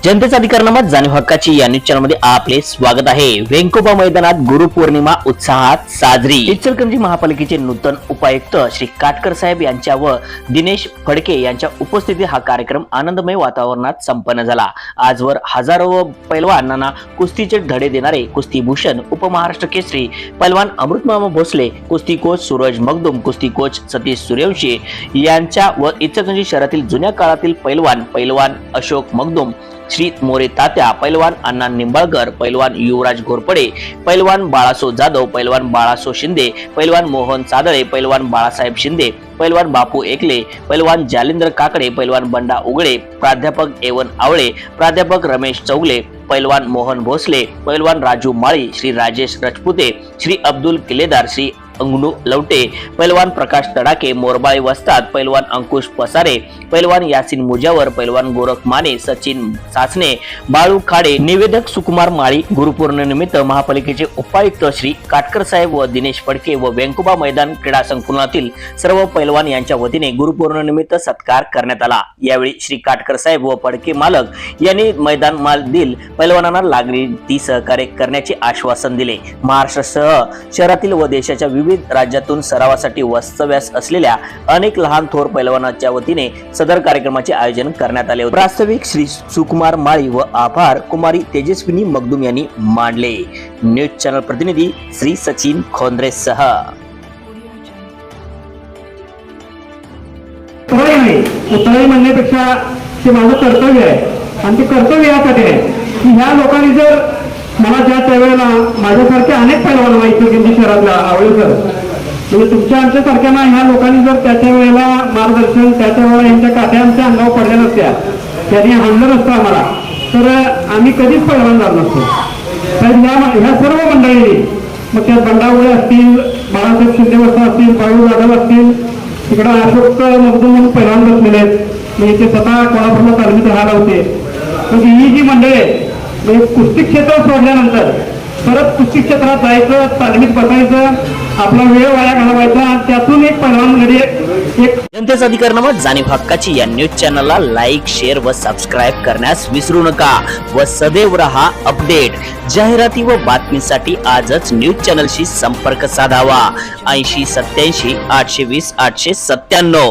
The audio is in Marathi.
जनतेचा अधिकारनामा जाणीव हक्काची या न्यूज चॅनल मध्ये आपले स्वागत आहे। वेंकोबा मैदानात गुरुपौर्णिमा उत्साहात साजरी। इचलकरंजी महापालिकेचे नूतन उपायुक्त श्री काटकर साहेब यांच्या व दिनेश फडके यांच्या उपस्थितीत हा कार्यक्रम आनंदमय वातावरणात संपन्न झाला। आजवर हजारो पैलवानांना कुस्तीचे धडे देणारे कुस्तीभूषण उपमहाराष्ट्र केसरी पैलवान अमृतमामा भोसले, कुस्ती कोच सूरज मगदुम, कुस्ती कोच सतीश सूर्यवंशी यांच्या व इचलकरंजी शहरातील जुन्या काळातील पैलवान अशोक मगदुम, श्री मोरे तात्या, पैलवान अण्णा निंबाळकर, पैलवान युवराज घोरपडे, पैलवान बाळासो जाधव, पैलवान बाळासो शिंदे, पैलवान मोहन सादळे, पैलवान बाळासाहेब शिंदे, पैलवान बापू एकले, पैलवान जालिंदर काकडे, पैलवान बंडा उगळे, प्राध्यापक एवन आवळे, प्राध्यापक रमेश चौगले, पैलवान मोहन भोसले, पैलवान राजू माळी, श्री राजेश रजपुते, श्री अब्दुल किलेदार, श्री अंगणू लवटे, पैलवान प्रकाश तडाके, मोरबाई वस्ताद, पैलवान अंकुश पसारे, पैलवान यासिन मुजावर, पैलवान गोरख माने, सचिन सासने, बाळू खाडे, निवेदक सुकुमार माळी। गुरुपौर्णिमेनिमित्त महापालिकेचे उपायुक्त श्री काटकर साहेब व दिनेश फडके व वेंकोबा मैदान क्रीडा संकुलातील सर्व पैलवान यांच्या वतीने गुरुपौर्णिमेनिमित्त सत्कार करण्यात आला। यावेळी श्री काटकर साहेब व फडके मालक यांनी मैदान मालदील पैलवानांना लागली ती सहकार्य करण्याचे आश्वासन दिले। महाराष्ट्रासह शहरातील व देशाच्या विविध राज्यातून सरावासाठी वास्तव्यास असलेल्या अनेक लहान थोर पैलवानांच्या वतीने सदर कार्यक्रमाचे आयोजन करण्यात आले होते। प्रास्ताविक श्री सुकुमार माळी व आभार कुमारी तेजस्विनी मगदुम यांनी मांडले। न्यूज चॅनल प्रतिनिधी श्री सचिन खोंद्रे सह उत्तराई म्हणण्यापेक्षा ते माझं कर्तव्य आहे आणि ते कर्तव्य यासाठी आहे की ह्या लोकांनी जर मला ज्या त्यावेळेला माझ्यासारखे अनेक पैलवान माहिती किंदी शहरातला आवडेल म्हणजे तुमच्या आमच्या सारख्यांना ह्या लोकांनी जर त्याच्या वेळेला मार्गदर्शन त्याच्या वेळेला यांच्या काट्या आमच्या अंगावर पडल्या नसत्या, त्यांनी हाणलं नसतं आम्हाला, तर आम्ही कधीच पैलवान झालो नसतो। तर ह्या सर्व मंडळींनी मग त्यात बंडा उगळे असतील, बाळासाहेब शिंदे वस्ता असतील, बाळू जाधव असतील, तिकडं अशोक मगदुम म्हणून पैलवान बसलेले आहेत, म्हणजे ते स्वतः कोल्हापूरला तालमीत राहायला होते। म्हणजे ही जी मंडळी आहे म्हणजे कुस्ती क्षेत्र सोडल्यानंतर परत कुस्ती क्षेत्रात जायचं, तालमीत बसायचं, आपला वेळ वाया घालवायचा आणि त्यातून एक पैलवान घडी एक जनतेचा अधिकारनामा जाणीव हक्काची या न्यूज चॅनलला लाईक, शेअर व सबस्क्राईब करण्यास विसरू नका व सदैव रहा अपडेट। जाहिराती व बातमीसाठी आजच न्यूज चॅनलशी संपर्क साधावा। 80 87 820 897।